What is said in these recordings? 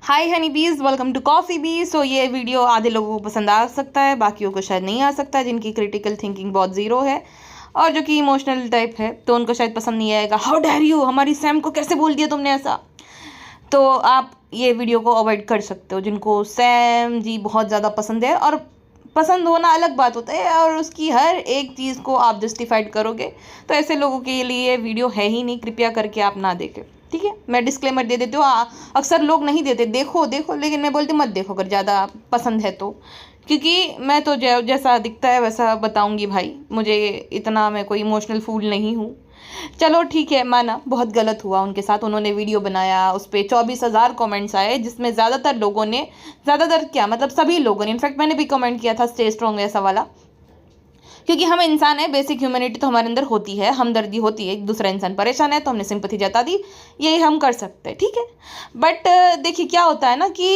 हाय हनी बीज, welcome to coffee बीज। सो ये वीडियो आधे लोगों को पसंद आ सकता है, बाकियों को शायद नहीं आ सकता, जिनकी क्रिटिकल थिंकिंग बहुत ज़ीरो है और जो कि इमोशनल टाइप है तो उनको शायद पसंद नहीं आएगा। हाउ डेयर यू, हमारी सैम को कैसे बोल दिया तुमने ऐसा। तो आप ये वीडियो को अवॉइड कर सकते हो। जिनको सैम जी बहुत ज़्यादा पसंद है, और पसंद होना अलग बात होता है, और उसकी हर एक चीज़ को आप जस्टिफाइड करोगे तो ऐसे लोगों के लिए वीडियो है ही नहीं। कृपया करके आप ना देखें, ठीक है। मैं डिस्क्लेमर दे देती हूँ। अक्सर लोग नहीं देते, देखो देखो, लेकिन मैं बोलती मत देखो अगर ज़्यादा पसंद है तो, क्योंकि मैं तो जैसा दिखता है वैसा बताऊंगी भाई। मुझे इतना, मैं कोई इमोशनल फूल नहीं हूँ। चलो ठीक है, माना बहुत गलत हुआ उनके साथ। उन्होंने वीडियो बनाया, उस पर 24,000 कमेंट्स आए, जिसमें ज़्यादातर लोगों ने, ज़्यादातर क्या मतलब सभी लोगों ने, इनफैक्ट मैंने भी कमेंट किया था स्टे स्ट्रॉन्ग ऐसा वाला, क्योंकि हम इंसान है, बेसिक ह्यूमैनिटी तो हमारे अंदर होती है, हमदर्दी होती है। एक दूसरा इंसान परेशान है तो हमने सिंपैथी जता दी, ये हम कर सकते हैं, ठीक है। बट देखिए क्या होता है ना कि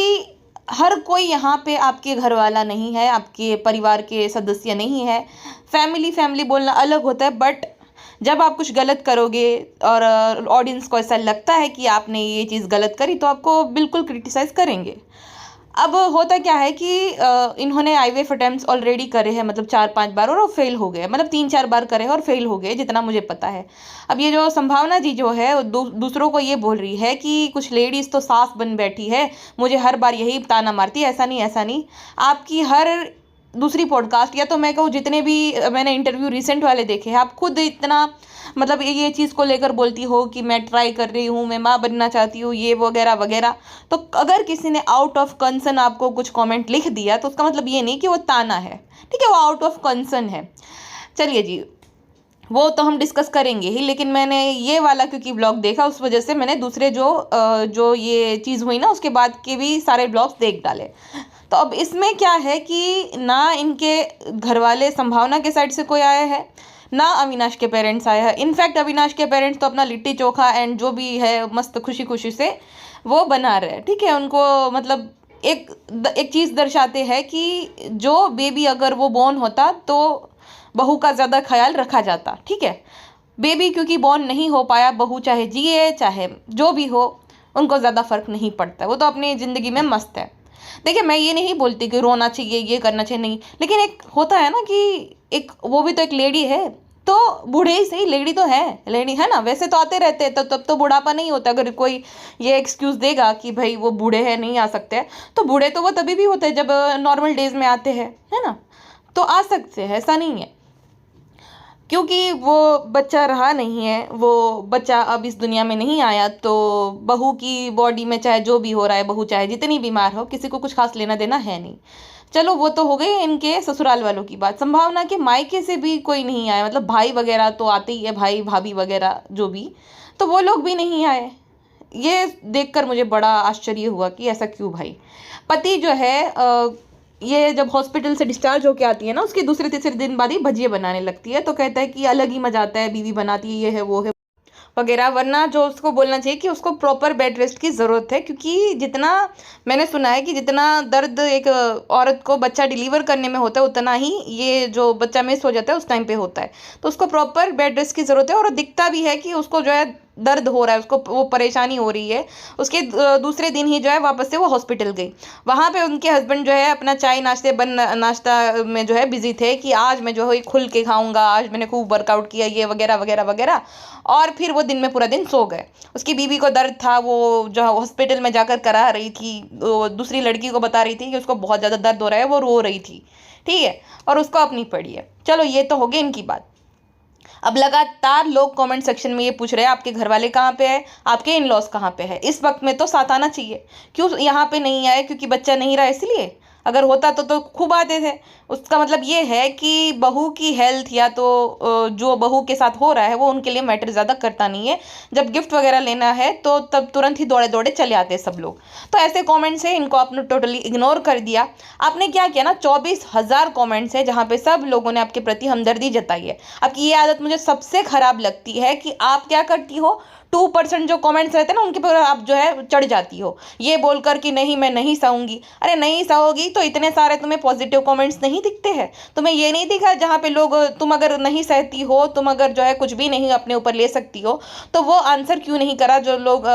हर कोई यहाँ पे आपके घर वाला नहीं है, आपके परिवार के सदस्य नहीं है। फैमिली फैमिली बोलना अलग होता है, बट जब आप कुछ गलत करोगे और ऑडियंस को ऐसा लगता है कि आपने ये चीज़ गलत करी, तो आपको बिल्कुल क्रिटिसाइज़ करेंगे। अब होता क्या है कि इन्होंने आईवीएफ अटेम्प्ट्स ऑलरेडी करे हैं, मतलब 4-5 बार, और वो फेल हो गए, मतलब 3-4 बार करे हैं और फेल हो गए, जितना मुझे पता है। अब ये जो संभावना जी जो है दूसरों को ये बोल रही है कि कुछ लेडीज़ तो सास बन बैठी है, मुझे हर बार यही ताना मारती है। ऐसा नहीं, ऐसा नहीं। आपकी हर दूसरी पॉडकास्ट, या तो मैं कहूँ जितने भी मैंने इंटरव्यू रिसेंट वाले देखे हैं, आप खुद इतना मतलब ये चीज़ को लेकर बोलती हो कि मैं ट्राई कर रही हूँ, मैं माँ बनना चाहती हूँ, ये वगैरह वगैरह। तो अगर किसी ने आउट ऑफ कंसर्न आपको कुछ कमेंट लिख दिया, तो उसका मतलब ये नहीं कि वो ताना है, ठीक है, वो आउट ऑफ कंसर्न है। चलिए जी, वो तो हम डिस्कस करेंगे ही, लेकिन मैंने ये वाला क्योंकि ब्लॉग देखा, उस वजह से मैंने दूसरे जो ये चीज़ हुई ना उसके बाद के भी सारे ब्लॉग्स देख डाले। तो अब इसमें क्या है कि ना इनके घर वाले संभावना के साइड से कोई आया है, ना अविनाश के पेरेंट्स आया है। इनफैक्ट अविनाश के पेरेंट्स तो अपना लिट्टी चोखा एंड जो भी है मस्त खुशी खुशी से वो बना रहे हैं, ठीक है। उनको मतलब एक चीज़ दर्शाते हैं कि जो बेबी अगर वो बॉर्न होता तो बहू का ज़्यादा ख्याल रखा जाता, ठीक है। बेबी क्योंकि बॉर्न नहीं हो पाया, बहू चाहे जिए चाहे जो भी हो, उनको ज़्यादा फर्क नहीं पड़ता, वो तो अपनी ज़िंदगी में मस्त है। देखिए मैं ये नहीं बोलती कि रोना चाहिए, ये करना चाहिए, नहीं, लेकिन एक होता है ना कि एक वो भी तो एक लेडी है, तो बूढ़े ही सही, लेडी तो है, लेडी है ना। वैसे तो आते रहते हैं, तो तब तो बुढ़ापा नहीं होता। अगर कोई ये एक्सक्यूज़ देगा कि भाई वो बूढ़े हैं नहीं आ सकते, तो बूढ़े तो वो तभी भी होते हैं जब नॉर्मल डेज में आते हैं, है ना। तो आ सकते हैं, ऐसा नहीं है। क्योंकि वो बच्चा रहा नहीं है, वो बच्चा अब इस दुनिया में नहीं आया, तो बहू की बॉडी में चाहे जो भी हो रहा है, बहू चाहे जितनी बीमार हो, किसी को कुछ खास लेना देना है नहीं। चलो वो तो हो गई इनके ससुराल वालों की बात। संभावना के मायके से भी कोई नहीं आया, मतलब भाई वगैरह तो आते ही है, भाई भाभी वगैरह जो भी, तो वो लोग भी नहीं आए। ये देखकर मुझे बड़ा आश्चर्य हुआ कि ऐसा क्यों भाई। पति जो है ये जब हॉस्पिटल से डिस्चार्ज होके आती है ना, उसके दूसरे तीसरे दिन बाद ही भजिया बनाने लगती है, तो कहता है कि अलग ही मजा आता है, बीवी बनाती है, ये है वो है वगैरह। वरना जो उसको बोलना चाहिए कि उसको प्रॉपर बेड रेस्ट की ज़रूरत है, क्योंकि जितना मैंने सुना है कि जितना दर्द एक औरत को बच्चा डिलीवर करने में होता है, उतना ही ये जो बच्चा मिस हो जाता है उस टाइम पे होता है। तो उसको प्रॉपर बेड रेस्ट की ज़रूरत है, और दिखता भी है कि उसको जो है दर्द हो रहा है, उसको वो परेशानी हो रही है। उसके दूसरे दिन ही जो है वापस से वो हॉस्पिटल गई। वहाँ पे उनके हस्बैंड जो है अपना चाय नाश्ता में जो है बिजी थे कि आज मैं जो है खुल के खाऊंगा, आज मैंने खूब वर्कआउट किया, ये वगैरह वगैरह वगैरह। और फिर वो दिन में पूरा दिन सो गए। उसकी बीवी को दर्द था, वो जो हॉस्पिटल में जाकर करा रही थी, दूसरी लड़की को बता रही थी कि उसको बहुत ज़्यादा दर्द हो रहा है, वो रो रही थी, ठीक है, और उसको अपनी पड़ी है। चलो ये तो हो गई इनकी बात। अब लगातार लोग कमेंट सेक्शन में ये पूछ रहे हैं आपके घर वाले कहाँ पे है, आपके इन लॉज कहाँ पे है। इस वक्त में तो साथ आना चाहिए, क्यों यहाँ पे नहीं आए, क्योंकि बच्चा नहीं रहा इसलिए। अगर होता तो खूब आते थे। उसका मतलब ये है कि बहू की हेल्थ या तो जो बहू के साथ हो रहा है वो उनके लिए मैटर ज़्यादा करता नहीं है। जब गिफ्ट वगैरह लेना है तो तब तुरंत ही दौड़े दौड़े चले आते हैं सब लोग। तो ऐसे कमेंट्स है, इनको आपने टोटली इग्नोर कर दिया। आपने क्या किया ना, 24,000 कमेंट्स है जहाँ पे सब लोगों ने आपके प्रति हमदर्दी जताई है। आपकी ये आदत मुझे सबसे खराब लगती है कि आप क्या करती हो, 2% जो कमेंट्स रहते हैं ना उनके पर आप जो है चढ़ जाती हो, ये बोलकर कि नहीं मैं नहीं सहूंगी। अरे नहीं सहोगी तो इतने सारे तुम्हें पॉजिटिव कमेंट्स नहीं दिखते हैं? तुम्हें ये नहीं दिखा जहाँ पे लोग, तुम अगर नहीं सहती हो, तुम अगर जो है कुछ भी नहीं अपने ऊपर ले सकती हो, तो वो आंसर क्यों नहीं करा जो लोग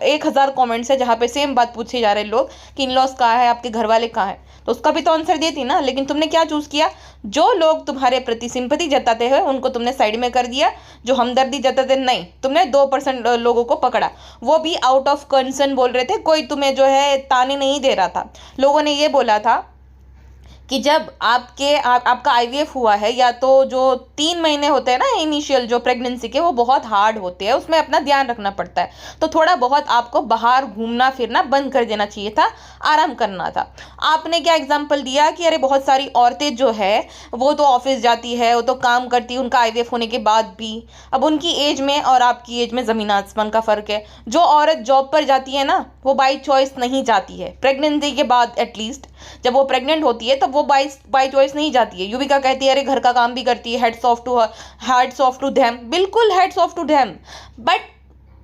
1,000 कमेंट्स है जहाँ पे सेम बात पूछे जा रहे लोग कि इन लॉस कहाँ है, आपके घर वाले कहाँ है, तो उसका भी तो आंसर देती ना। लेकिन तुमने क्या चूज किया, जो लोग तुम्हारे प्रति सिंपैथी जताते हैं उनको तुमने साइड में कर दिया, जो हमदर्दी जताते नहीं, तुमने 2% लोगों को पकड़ा, वो भी आउट ऑफ कंसर्न बोल रहे थे, कोई तुम्हें जो है ताने नहीं दे रहा था। लोगों ने ये बोला था कि जब आपका आईवीएफ हुआ है, या तो जो 3 महीने होते हैं ना इनिशियल जो प्रेगनेंसी के, वो बहुत हार्ड होते हैं, उसमें अपना ध्यान रखना पड़ता है, तो थोड़ा बहुत आपको बाहर घूमना फिरना बंद कर देना चाहिए था, आराम करना था। आपने क्या एग्जाम्पल दिया कि अरे बहुत सारी औरतें जो है वो तो ऑफिस जाती है, वो तो काम करती है, उनका आईवीएफ होने के बाद भी। अब उनकी एज में और आपकी एज में ज़मीन आसमान का फ़र्क है। जो औरत जॉब पर जाती है ना, वो बाई चॉइस नहीं जाती है, प्रेगनेंसी के बाद एटलीस्ट, जब वो प्रेग्नेंट होती है तब वो बाई चॉइस नहीं जाती है। युविका कहती है अरे घर का काम भी करती है, हेड्स ऑफ टू देम, बिल्कुल heads off to them. But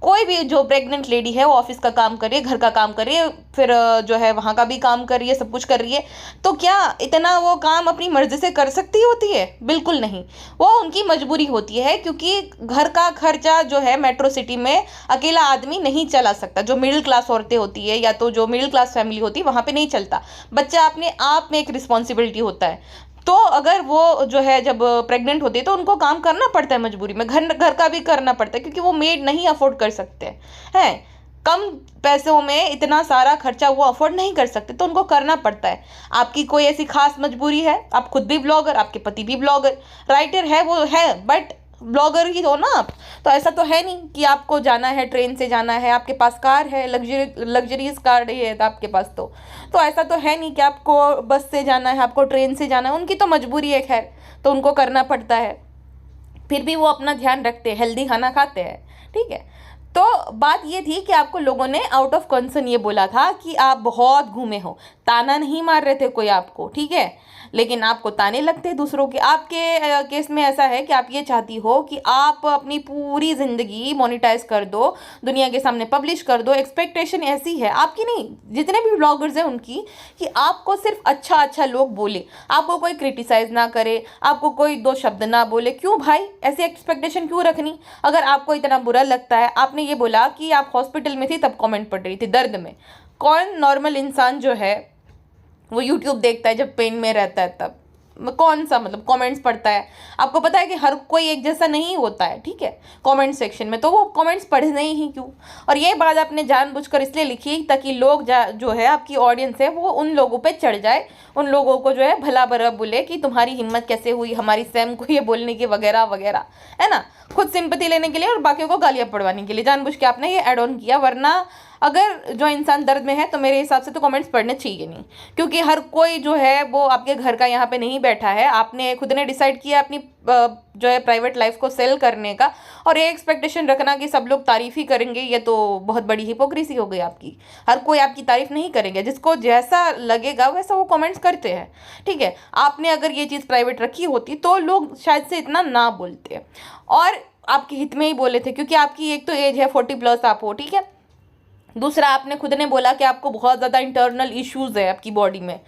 कोई भी जो प्रेग्नेंट लेडी है वो ऑफिस का काम कर रही है, घर का काम कर रही है, फिर जो है वहाँ का भी काम कर रही है, सब कुछ कर रही है, तो क्या इतना वो काम अपनी मर्जी से कर सकती होती है? बिल्कुल नहीं, वो उनकी मजबूरी होती है, क्योंकि घर का खर्चा जो है मेट्रो सिटी में अकेला आदमी नहीं चला सकता। जो मिडिल क्लास औरतें होती है या तो जो मिडिल क्लास फैमिली होती है वहाँ पे नहीं चलता। बच्चा अपने आप में एक रिस्पॉन्सिबिलिटी होता है, तो अगर वो जो है जब प्रेग्नेंट होती है तो उनको काम करना पड़ता है मजबूरी में, घर का भी करना पड़ता है, क्योंकि वो मेड नहीं अफोर्ड कर सकते हैं, कम पैसों में इतना सारा खर्चा वो अफोर्ड नहीं कर सकते, तो उनको करना पड़ता है। आपकी कोई ऐसी खास मजबूरी है? आप खुद भी ब्लॉगर, आपके पति भी ब्लॉगर, राइटर है वो है, बट ब्लॉगर ही हो ना आप। तो ऐसा तो है नहीं कि आपको जाना है ट्रेन से जाना है, आपके पास कार है, लग्जरीज कार है आपके पास, तो ऐसा तो है नहीं कि आपको बस से जाना है, आपको ट्रेन से जाना है। उनकी तो मजबूरी है, खैर, तो उनको करना पड़ता है, फिर भी वो अपना ध्यान रखते हैं, हेल्दी खाना खाते हैं, ठीक है। तो बात ये थी कि आपको लोगों ने आउट ऑफ कंसर्न ये बोला था कि आप बहुत घूमे हो, ताना नहीं मार रहे थे कोई आपको, ठीक है, लेकिन आपको ताने लगते दूसरों के। आपके केस में ऐसा है कि आप ये चाहती हो कि आप अपनी पूरी ज़िंदगी मोनेटाइज कर दो, दुनिया के सामने पब्लिश कर दो। एक्सपेक्टेशन ऐसी है आपकी, नहीं जितने भी ब्लॉगर्स हैं उनकी, कि आपको सिर्फ अच्छा अच्छा लोग बोले, आपको कोई क्रिटिसाइज ना करे, आपको कोई दो शब्द ना बोले। क्यों भाई, ऐसी एक्सपेक्टेशन क्यों रखनी? अगर आपको इतना बुरा लगता है, आपने ये बोला कि आप हॉस्पिटल में थी तब कमेंट पढ़ रही थी दर्द में। कौन नॉर्मल इंसान जो है वो यूट्यूब देखता है जब पेन में रहता है तब? कौन सा मतलब कमेंट्स पढ़ता है? आपको पता है कि हर कोई एक जैसा नहीं होता है, ठीक है, कमेंट सेक्शन में, तो वो कमेंट्स पढ़ने ही क्यों? और ये बात आपने जानबूझकर इसलिए लिखी ताकि लोग जो है आपकी ऑडियंस है वो उन लोगों पे चढ़ जाए, उन लोगों को जो है भला बुरा बोले कि तुम्हारी हिम्मत कैसे हुई हमारी सैम को ये बोलने की, वगैरह वगैरह, है ना, खुद सिंपैथी लेने के लिए और बाकियों को गालियाँ पड़वाने के लिए जानबूझ के आपने ये ऐड ऑन किया। वरना अगर जो इंसान दर्द में है तो मेरे हिसाब से तो कमेंट्स पढ़ने चाहिए नहीं, क्योंकि हर कोई जो है वो आपके घर का यहाँ पे नहीं बैठा है। आपने खुद ने डिसाइड किया अपनी जो है प्राइवेट लाइफ को सेल करने का, और ये एक्सपेक्टेशन रखना कि सब लोग तारीफ़ ही करेंगे, ये तो बहुत बड़ी हिपोक्रेसी हो गई आपकी। हर कोई आपकी तारीफ़ नहीं करेंगे, जिसको जैसा लगेगा वैसा वो कमेंट्स करते हैं, ठीक है। आपने अगर ये चीज़ प्राइवेट रखी होती तो लोग शायद से इतना ना बोलते, और आपके हित में ही बोले थे, क्योंकि आपकी एक तो एज है 40+ आप हो, ठीक है। दूसरा, आपने खुद ने बोला कि आपको बहुत ज़्यादा इंटरनल इश्यूज़ है आपकी बॉडी में,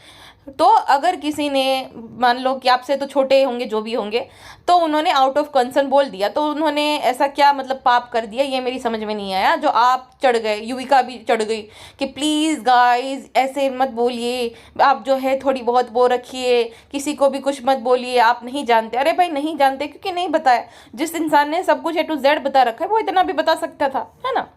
तो अगर किसी ने मान लो कि आपसे तो छोटे होंगे जो भी होंगे, तो उन्होंने आउट ऑफ कंसर्न बोल दिया, तो उन्होंने ऐसा क्या मतलब पाप कर दिया, ये मेरी समझ में नहीं आया। जो आप चढ़ गए, युविका भी चढ़ गई कि प्लीज़ गाइस ऐसे मत बोलिए, आप जो है थोड़ी बहुत वो रखिए, किसी को भी कुछ मत बोलिए, आप नहीं जानते। अरे भाई नहीं जानते क्योंकि नहीं बताया। जिस इंसान ने सब कुछ A to Z बता रखा है वो इतना भी बता सकता था, है ना।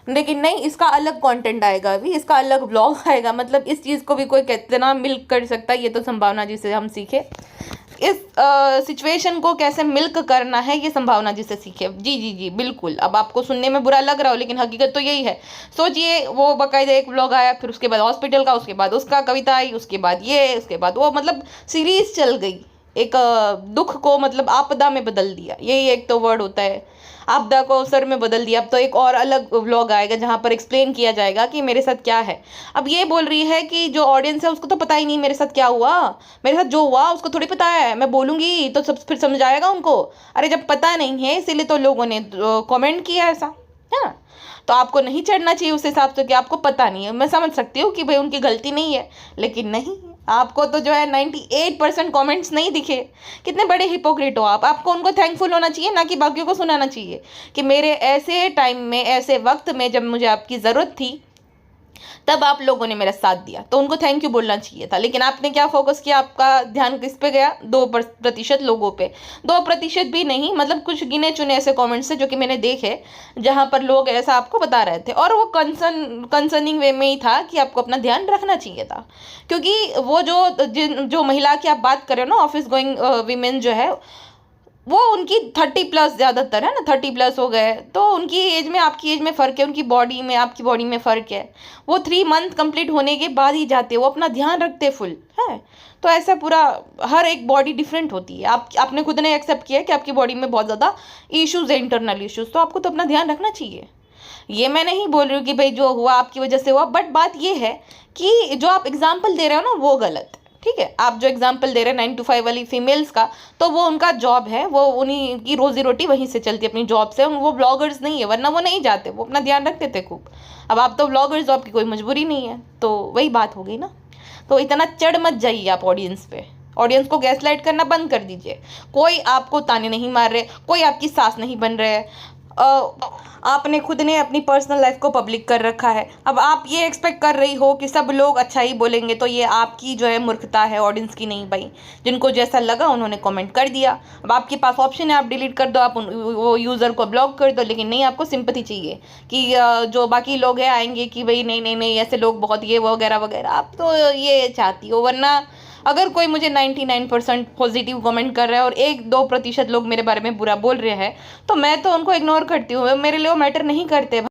लेकिन नहीं, इसका अलग कंटेंट आएगा, अभी इसका अलग ब्लॉग आएगा। मतलब इस चीज़ को भी कोई कितना मिल्क कर सकता है, ये तो संभावना जी से हम सीखे। इस सिचुएशन को कैसे मिल्क करना है ये संभावना जी से सीखे। जी जी जी बिल्कुल। अब आपको सुनने में बुरा लग रहा हो लेकिन हकीकत तो यही है। सोचिए, वो बाकायदा एक ब्लॉग आया, फिर उसके बाद हॉस्पिटल का, उसके बाद उसका कविता आई, उसके बाद ये, उसके बाद वो, मतलब सीरीज चल गई। एक दुख को मतलब आपदा में बदल दिया, यही एक तो वर्ड होता है, आपदा को अवसर में बदल दिया। अब तो एक और अलग व्लॉग आएगा जहाँ पर एक्सप्लेन किया जाएगा कि मेरे साथ क्या है। अब ये बोल रही है कि जो ऑडियंस है उसको तो पता ही नहीं मेरे साथ क्या हुआ, मेरे साथ जो हुआ उसको थोड़ी पता है, मैं बोलूँगी तो सब फिर समझ आएगा उनको। अरे जब पता नहीं है इसीलिए तो लोगों ने कमेंट किया ऐसा, है ना। तो आपको नहीं चढ़ना चाहिए उस हिसाब से कि आपको पता नहीं है। मैं समझ सकती हूँ कि भाई उनकी गलती नहीं है, लेकिन नहीं, आपको तो जो है 98% कमेंट्स नहीं दिखे। कितने बड़े हिपोक्रेट हो आप। आपको उनको थैंकफुल होना चाहिए, ना कि बाकियों को सुनाना चाहिए कि मेरे ऐसे टाइम में, ऐसे वक्त में जब मुझे आपकी ज़रूरत थी, तब आप लोगों ने मेरा साथ दिया, तो उनको थैंक यू बोलना चाहिए था। लेकिन आपने क्या फोकस किया, आपका ध्यान किस पे गया? 2% लोगों पे। 2% भी नहीं, मतलब कुछ गिने चुने ऐसे कमेंट्स थे जो कि मैंने देखे, जहां पर लोग ऐसा आपको बता रहे थे, और वो कंसर्निंग वे में ही था कि आपको अपना ध्यान रखना चाहिए था। क्योंकि वो जो महिला की आप बात कर रहे हो ना, ऑफिस गोइंग वीमेन जो है, वो उनकी 30+ ज़्यादातर है ना, 30+ हो गए, तो उनकी एज में आपकी एज में फ़र्क है, उनकी बॉडी में आपकी बॉडी में फ़र्क है। वो 3 मंथ कंप्लीट होने के बाद ही जाते, वो अपना ध्यान रखते फुल है। तो ऐसा पूरा हर एक बॉडी डिफरेंट होती है। आपने खुद ने एक्सेप्ट किया कि आपकी बॉडी में बहुत ज़्यादा इश्यूज़ है, इंटरनल इश्यूज़, तो आपको तो अपना ध्यान रखना चाहिए। ये मैं नहीं बोल रही हूँ कि भाई जो हुआ आपकी वजह से हुआ, बट बात ये है कि जो आप एग्जाम्पल दे रहे हो ना, वो गलत है। ठीक है, आप जो एग्जाम्पल दे रहे हैं 9 to 5 वाली फीमेल्स का, तो वो उनका जॉब है, वो उन्हीं की रोजी रोटी वहीं से चलती है, अपनी जॉब से। वो ब्लॉगर्स नहीं है, वरना वो नहीं जाते, वो अपना ध्यान रखते थे खूब। अब आप तो ब्लॉगर्स हो, आपकी कोई मजबूरी नहीं है, तो वही बात हो गई ना। तो इतना चढ़ मत जाइए आप ऑडियंस पे। ऑडियंस को गैसलाइट करना बंद कर दीजिए। कोई आपको ताने नहीं मार रहे, कोई आपकी सास नहीं बन रहे। आपने खुद ने अपनी पर्सनल लाइफ को पब्लिक कर रखा है। अब आप ये एक्सपेक्ट कर रही हो कि सब लोग अच्छा ही बोलेंगे, तो ये आपकी जो है मूर्खता है, ऑडियंस की नहीं भाई। जिनको जैसा लगा उन्होंने कमेंट कर दिया। अब आपके पास ऑप्शन है, आप डिलीट कर दो, आप वो यूज़र को ब्लॉक कर दो, लेकिन नहीं, आपको सिंपैथी चाहिए कि जो बाकी लोग हैं आएंगे कि भाई नहीं नहीं नहीं, ऐसे लोग बहुत ये वगैरह वगैरह, आप तो ये चाहती हो। वरना अगर कोई मुझे 99% पॉजिटिव कमेंट कर रहा है और 1-2% लोग मेरे बारे में बुरा बोल रहे हैं, तो मैं तो उनको इग्नोर करती हूँ। मेरे लिए वो मैटर नहीं करते।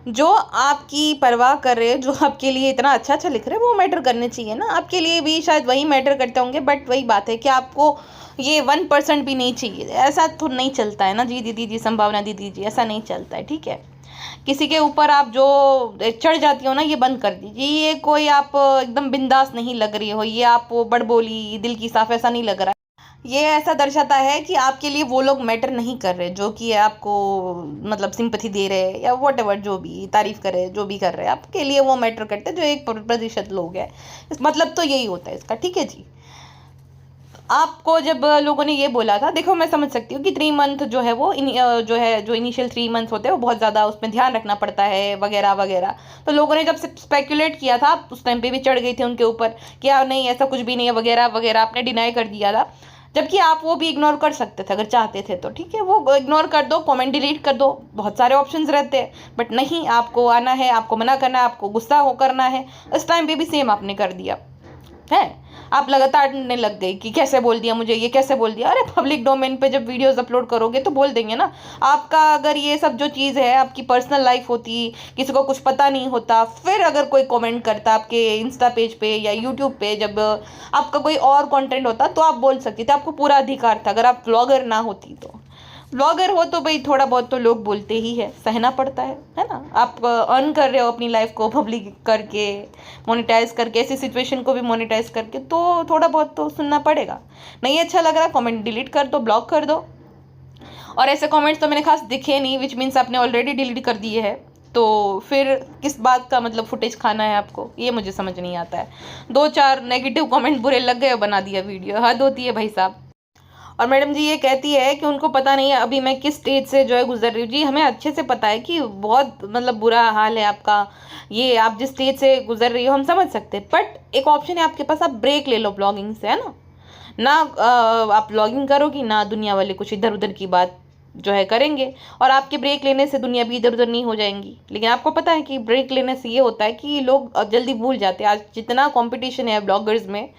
जो आपकी परवाह कर रहे हैं, जो आपके लिए इतना अच्छा अच्छा लिख रहे हैं, वो मैटर करने चाहिए ना। आपके लिए भी शायद वही मैटर करते होंगे, बट वही बात है कि आपको ये 1% भी नहीं चाहिए। ऐसा तो नहीं चलता है ना जी दीदी जी, संभावना दीदी जी, ऐसा नहीं चलता है। ठीक है, किसी के ऊपर आप जो चढ़ जाती हो ना, ये बंद कर दीजिए। ये कोई आप एकदम बिंदास नहीं लग रही हो, ये आप बड़बोली दिल की साफ, ऐसा नहीं लग रहा है। ये ऐसा दर्शाता है कि आपके लिए वो लोग मैटर नहीं कर रहे जो कि आपको मतलब सिंपैथी दे रहे हैं, या वट एवर, जो भी तारीफ कर रहे हैं, जो भी कर रहे हैं, आपके लिए वो मैटर करते हैं जो 1% लोग हैं। मतलब तो यही होता है इसका। ठीक है जी। आपको जब लोगों ने ये बोला था, देखो मैं समझ सकती हूँ कि 3 मंथ जो है वो जो इनिशियल 3 मंथ्स होते हैं, वो बहुत ज़्यादा उसमें ध्यान रखना पड़ता है वगैरह वगैरह। तो लोगों ने जब से स्पेकुलेट किया था, उस टाइम पे भी चढ़ गई थी उनके ऊपर कि यार नहीं, ऐसा कुछ भी नहीं है वगैरह वगैरह, आपने डिनाई कर दिया था। जबकि आप वो भी इग्नोर कर सकते थे अगर चाहते थे तो। ठीक है, वो इग्नोर कर दो, कमेंट डिलीट कर दो, बहुत सारे ऑप्शंस रहते हैं। बट नहीं, आपको आना है, आपको मना करना है, आपको गुस्सा हो करना है। इस टाइम पे भी सेम आपने कर दिया है। आप लगातार ढूंढने लग गई कि कैसे बोल दिया मुझे, ये कैसे बोल दिया। अरे पब्लिक डोमेन पे जब वीडियोस अपलोड करोगे तो बोल देंगे ना। आपका अगर ये सब जो चीज़ है आपकी पर्सनल लाइफ होती, किसी को कुछ पता नहीं होता, फिर अगर कोई कमेंट करता आपके इंस्टा पेज पे या यूट्यूब पे, जब आपका कोई और कंटेंट होता, तो आप बोल सकती थी, आपको पूरा अधिकार था। अगर आप ब्लॉगर ना होती तो, ब्लॉगर हो तो भाई थोड़ा बहुत तो लोग बोलते ही है, सहना पड़ता है ना। आप अर्न कर रहे हो अपनी लाइफ को पब्लिक करके, मोनेटाइज करके, ऐसी सिचुएशन को भी मोनेटाइज करके, तो थोड़ा बहुत तो सुनना पड़ेगा। नहीं अच्छा लग रहा, कमेंट डिलीट कर दो, ब्लॉक कर दो। और ऐसे कमेंट्स तो मैंने खास दिखे नहीं, विच मीन्स आपने ऑलरेडी डिलीट कर दिए है। तो फिर किस बात का मतलब फुटेज खाना है आपको, ये मुझे समझ नहीं आता है। 2-4 नेगेटिव कमेंट बुरे लग गए, बना दिया वीडियो, हद होती है भाई साहब। और मैडम जी ये कहती है कि उनको पता नहीं है अभी मैं किस स्टेज से जो है गुजर रही हूँ। जी हमें अच्छे से पता है कि बहुत मतलब बुरा हाल है आपका, ये आप जिस स्टेज से गुजर रही हो हम समझ सकते हैं। बट एक ऑप्शन है आपके पास, आप ब्रेक ले लो ब्लॉगिंग से, है ना। ना आप ब्लॉगिंग करोगी, ना दुनिया वाले कुछ इधर उधर की बात जो है करेंगे। और आपके ब्रेक लेने से दुनिया भी इधर उधर नहीं हो जाएंगी। लेकिन आपको पता है कि ब्रेक लेने से ये होता है कि लोग जल्दी भूल जाते हैं। आज जितना कंपटीशन है ब्लॉगर्स में,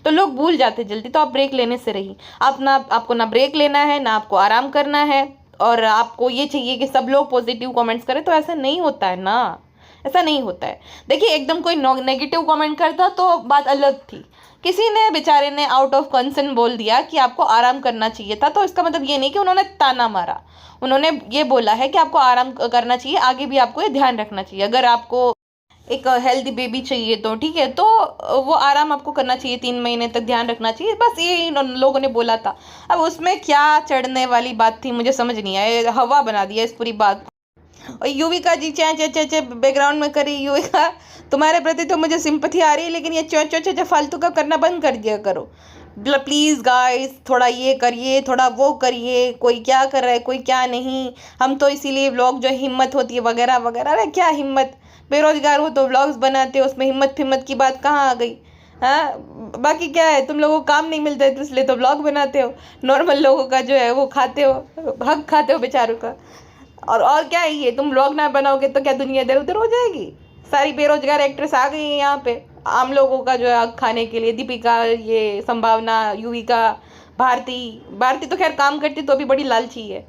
तो लोग भूल जाते हैं जल्दी। तो आप ब्रेक लेने से रही, आपको ना ब्रेक लेना है, ना आपको आराम करना है। और आपको ये चाहिए कि सब लोग पॉजिटिव कमेंट्स करें, तो ऐसा नहीं होता है ना, ऐसा नहीं होता है। देखिए एकदम कोई नेगेटिव कमेंट करता तो बात अलग थी। किसी ने बेचारे ने आउट ऑफ कंसर्न बोल दिया कि आपको आराम करना चाहिए था, तो इसका मतलब ये नहीं कि उन्होंने ताना मारा। उन्होंने ये बोला है कि आपको आराम करना चाहिए, आगे भी आपको ये ध्यान रखना चाहिए। अगर आपको एक हेल्दी बेबी चाहिए तो ठीक है, तो वो आराम आपको करना चाहिए, 3 महीने तक ध्यान रखना चाहिए, बस ये इन लोगों ने बोला था। अब उसमें क्या चढ़ने वाली बात थी मुझे समझ नहीं आया, हवा बना दिया इस पूरी बात। और युविका जी चे चे चे चे बैकग्राउंड में करी। युविका तुम्हारे प्रति तो मुझे सिंपथी आ रही है, लेकिन ये चे चे चे चे फालतू का करना बंद कर दिया करो प्लीज़ गाइस। थोड़ा ये करिए, थोड़ा वो करिए, कोई क्या कर रहा है कोई क्या नहीं। हम तो इसीलिए व्लॉग जो हिम्मत होती है वगैरह वगैरह। अरे क्या हिम्मत, बेरोजगार हो तो व्लॉग्स बनाते हो, उसमें हिम्मत फिम्मत की बात कहाँ आ गई। हाँ बाकी क्या है, तुम लोगों को काम नहीं मिलता है तो इसलिए तो व्लॉग बनाते हो। नॉर्मल लोगों का जो है वो खाते हो, हक खाते हो बेचारों का। और क्या है ये, तुम व्लॉग ना बनाओगे तो क्या दुनिया इधर उधर हो जाएगी। सारी बेरोजगार एक्ट्रेस आ गई हैं यहाँ पे आम लोगों का जो है हक खाने के लिए। दीपिका, ये संभावना, युविका, भारती तो खैर काम करती तो अभी बड़ी लालची है।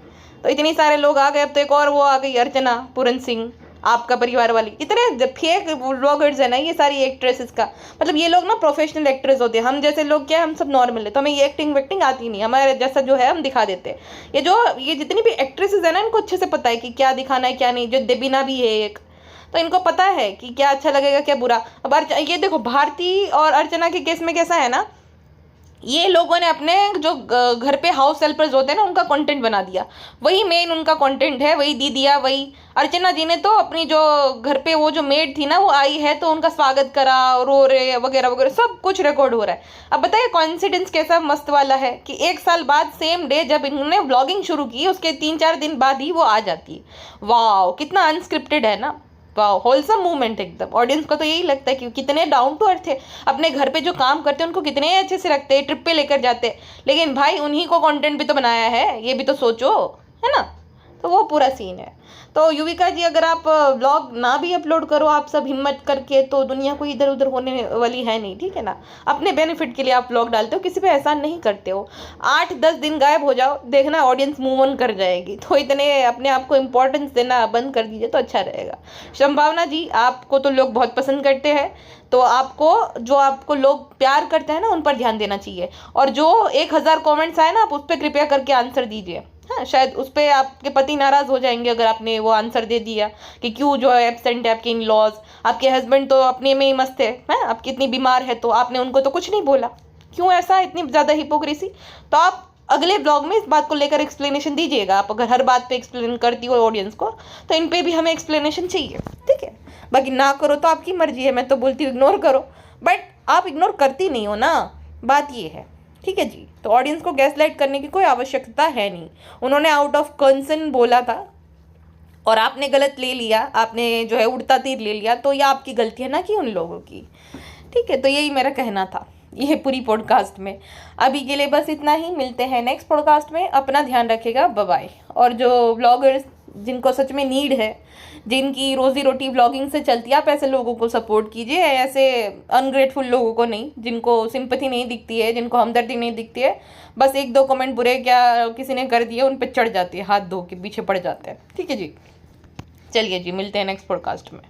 तो इतने सारे लोग आ गए। अब तो एक और वो आ गई अर्चना पूरन सिंह, आपका परिवार वाली। इतने फेक व्लॉगर्स है ना ये सारी एक्ट्रेसेस का। मतलब ये लोग ना प्रोफेशनल एक्ट्रेस होते हैं, हम जैसे लोग क्या है, हम सब नॉर्मल है, तो हमें ये एक्टिंग वेक्टिंग आती नहीं, हमारे जैसा जो है हम दिखा देते हैं। ये जितनी भी एक्ट्रेसेस है ना, इनको अच्छे से पता है कि क्या दिखाना है क्या नहीं। जो देबीना भी है एक, तो इनको पता है कि क्या अच्छा लगेगा क्या बुरा। अब ये देखो भारती और अर्चना के केस में कैसा है ना, ये लोगों ने अपने जो घर पे हाउस हेल्पर्स होते हैं ना उनका कंटेंट बना दिया, वही मेन उनका कंटेंट है, वही दी दिया वही। अर्चना जी ने तो अपनी जो घर पे वो जो मेड थी ना वो आई है तो उनका स्वागत करा, रो रहे वगैरह वगैरह सब कुछ रिकॉर्ड हो रहा है। अब बताइए कॉन्सिडेंस कैसा मस्त वाला है कि 1 साल बाद सेम डे जब इन्होंने व्लॉगिंग शुरू की उसके 3-4 दिन बाद ही वो आ जाती है। वाह कितना अनस्क्रिप्टेड है ना, वाह होलसम मूवमेंट एकदम। ऑडियंस को तो यही लगता है कि कितने डाउन टू अर्थ है, अपने घर पे जो काम करते हैं उनको कितने अच्छे से रखते हैं, ट्रिप पे लेकर जाते हैं। लेकिन भाई उन्हीं को कंटेंट भी तो बनाया है, ये भी तो सोचो, है ना। तो वो पूरा सीन है। तो युविका जी अगर आप व्लॉग ना भी अपलोड करो आप सब हिम्मत करके, तो दुनिया कोई इधर उधर होने वाली है नहीं, ठीक है ना। अपने बेनिफिट के लिए आप व्लॉग डालते हो, किसी पे एहसान नहीं करते हो। 8-10 दिन गायब हो जाओ, देखना ऑडियंस मूव ऑन कर जाएगी। तो इतने अपने आप को इम्पोर्टेंस देना बंद कर दीजिए तो अच्छा रहेगा। संभावना जी आपको तो लोग बहुत पसंद करते हैं, तो आपको लोग प्यार करते हैं ना उन पर ध्यान देना चाहिए। और जो 1000 कमेंट्स आए ना आप उस पर कृपया करके आंसर दीजिए। हाँ शायद उस पर आपके पति नाराज़ हो जाएंगे अगर आपने वो आंसर दे दिया कि क्यों जो है एब्सेंट है आपके इन लॉज। आपके हस्बैंड तो अपने में ही मस्त है, आपकी इतनी बीमार है तो आपने उनको तो कुछ नहीं बोला, क्यों ऐसा इतनी ज़्यादा हिपोक्रेसी। तो आप अगले ब्लॉग में इस बात को लेकर एक्सप्लेनेशन दीजिएगा। आप अगर हर बात पे एक्सप्लेन करती हो ऑडियंस को तो इन पे भी हमें एक्सप्लेनेशन चाहिए, ठीक है। बाकी ना करो तो आपकी मर्जी है, मैं तो बोलती हूँ इग्नोर करो, बट आप इग्नोर करती नहीं हो ना, बात ये है, ठीक है जी। तो ऑडियंस को गैसलाइट करने की कोई आवश्यकता है नहीं। उन्होंने आउट ऑफ कंसर्न बोला था और आपने गलत ले लिया, आपने जो है उड़ता तीर ले लिया, तो ये आपकी गलती है ना कि उन लोगों की, ठीक है। तो यही मेरा कहना था ये पूरी पॉडकास्ट में। अभी के लिए बस इतना ही, मिलते हैं नेक्स्ट पॉडकास्ट में। अपना ध्यान रखिएगा, बाय बाय। और जो व्लॉगर्स जिनको सच में नीड है, जिनकी रोजी रोटी व्लॉगिंग से चलती है, आप ऐसे लोगों को सपोर्ट कीजिए, ऐसे अनग्रेटफुल लोगों को नहीं, जिनको सिंपैथी नहीं दिखती है, जिनको हमदर्दी नहीं दिखती है। बस 1-2 कमेंट बुरे क्या किसी ने कर दिए उन पर चढ़ जाती है, हाथ धो के पीछे पड़ जाते हैं, ठीक है जी। चलिए जी, मिलते हैं नेक्स्ट पॉडकास्ट में।